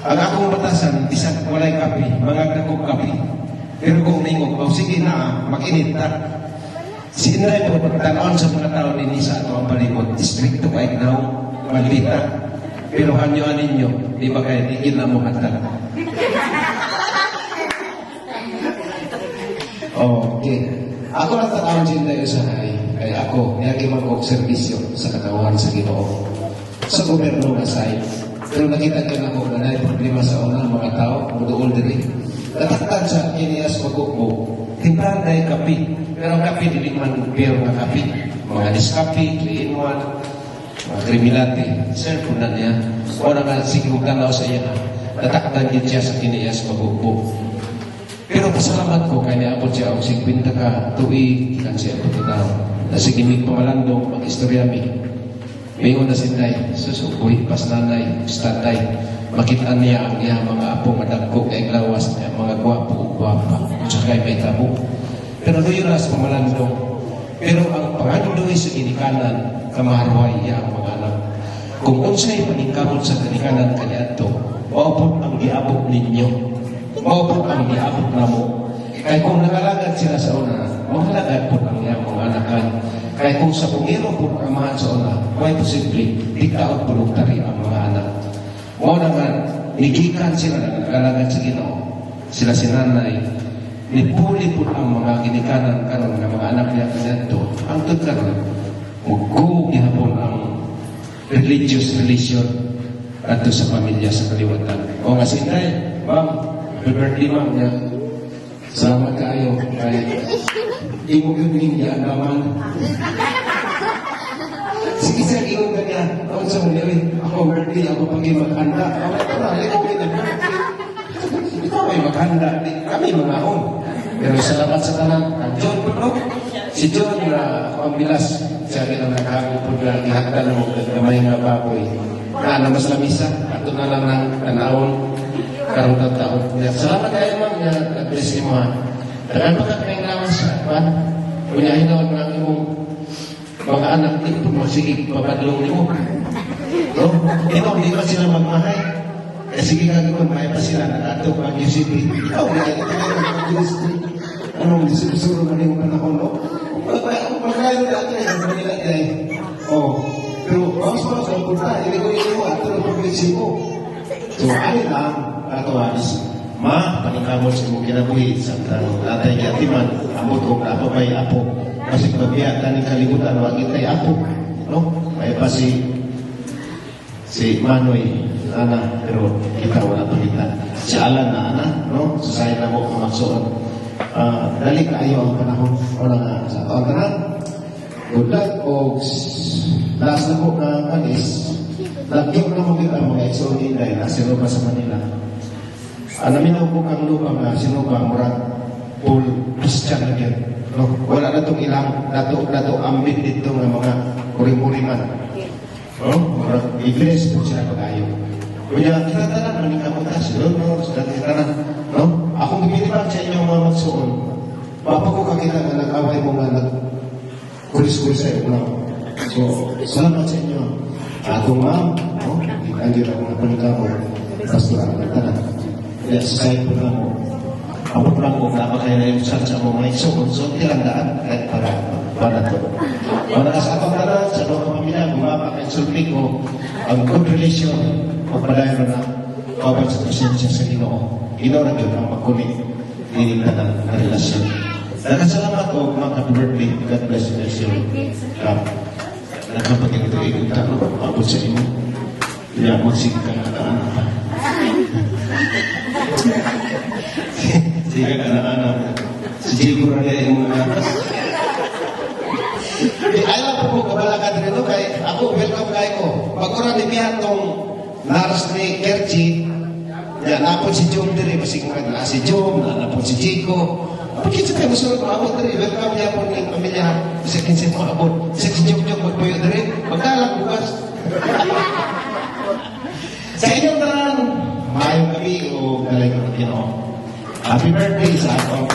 Ang akong batasan, isang walay kape, mga dakong kape. Pero kung ningog, sige na, mag-init na. Sinay po, pagtanaon sa mga tao din sa ato ang palibot, stricto kahit na malita. Pero hanyoan ninyo, di ba kayo, tigil na mo hatag. Okay. Ako lang tanawin din tayo sa hay. Kaya ako, niyagi mag-servisyo sa katawan sa Ginoo. Sa gobyerno na side. Pero nakita ka na ako na may problema sa unang mga tao, muduol din. Nataktan sa Inias Magukbo, timbahan na yung kapi. Pero ang kapi, hindi man pero nga kapi. Mga diskapi, 3-in-1, mga kriminati. Sir, kung na niya, o na nga, sige kong tanaw sa iya, nataktan din siya sa Inias Magukbo. Pero pasalamat ko, kaya niabot siya ako 50 ka tuig, kan siya ako tinaw. Na sige, may pamalandong, mag-istorya mi. Mayon na sinday, susukoy, pasnanay, statay. Makita niya ang iya mga apo, madagko, kay lawas niya, mga gwapo, gwapa, at saka may tabo. Pero doon na sa pamalandong. Pero ang panganuloy sa inikanan, kamaharway niya ang mga anak. Kung unsay paningkamot sa kanikanan kanya ito, maupot ang diabot ninyo. Maupot ang diabot na mo. Kaya kung nakalagad sila sa una, makalagad po ang iyang mga anakan. Kaya kung sa pungiro po ang amahan sa una, may posible, diktaot puluktari ang mga anak. O naman, nigikan sila na nakalagad sa Ginoo. Sila sinanay, nipuli po ang mga ginikanan karon ng mga anak niya kanito. Ang tutkaroon, mugug gihapon ang religious relation ato sa pamilya sa kaliwatan. O nga sinay, ma'am, birthday ma'am niya. Salamat kayo kay imo yun hindi andaman. Sige sir, ikaw kanya. Ako sa mga ako birthday, ako pag maghanda. Ikaw ay maghanda. Kami mga on. Pero salamat sa tanan. John po, no? Si John na ang bilas. Siya rin ang nakago po na ihagda ng gamay nga baboy. Na mas lamisa. Ato na lang ng tanawon. Karong taon. Salamat kayo ma'am. Nag-bless mo ha. Dagan pa ka kayong lawas sa pan. Kunyahin na ang imong mga anak dito masigig papadlong mo. No? Hindi ba sila magmahay? Sige gagawin, may pa sila nag-ato pag UCP. Ikaw, anong disipusuro na yung panahon, no? Magkayo na ito eh, ang kanila eh. Pero mas pa sa punta, hindi ko yung iwa, ito ang pag-isip mo. So, alin lang, katuwanis. Ma, paningkamot sa mong kinabuhi, sa tatay kiatiman, ambot ko na may apo. Kasi pagbiya, taning kalibutan, wag itay apo. No? May pa si Manoy, ana, pero kita wala to kita. Si Alan na ana, no? Sa sayo na mo kamaksoon. Dali kayo ang panahon. Wala nga sa taon na. Good luck, folks. Last na po na alis. Lagyan na mo kita mga exonin dahil nasa lupa sa Manila. Naminaw po kang lupa nga sinuba murag full Christian na yan. No? Wala na itong ilang dato ambit dito ng mga kuring-kuringan. No? Murag i-bless po sila pag-ayo. Kaya kita tanan, manikamutas, no? Kita tanan. No? Akong gipinipan sa inyo mga magsuon. Papa ko kakita na nag-away mo nga nag-kulis-kulis sa iyo. No? So, salamat sa inyo. Akong ma'am, no? Ikandir ako na panikamo. Pastor ang tanan. Kaya sa side po lang mo, abot lang ko, napakaya na yung sa mo may sukod, so tilandaan, kahit para to. Para sa atong tanan, sa mga pamilya, bumaba kay sulpik ko, ang good relation, pagpadayon na kawan sa presensya sa Ginoo. Ginoo na yun ang magkulit, dinignan ng relasyon. Nagkasalamat ko, mga happy birthday, God bless you. Nagkapagin ito, ikot ako, abot sa inyo. Kaya magsig ka na pa. Sige ka na si Jigo na yung ayaw po po kabalagad rin kay ako, welcome kayo ko. Pag-ura ni Pihan tong naras ni Kerchi, napon si Jom diri, masing na si Jom, napon si Jigo. Bakit sa kayo gusto ko abot diri? Welcome niya po ng pamilya. Sa kinsit mo abot. Sa si Jom magpuyo diri. Magdalang bukas. Sa inyong tanan, mayong gabi o galing ng Ginoo. Happy birthday sa ako.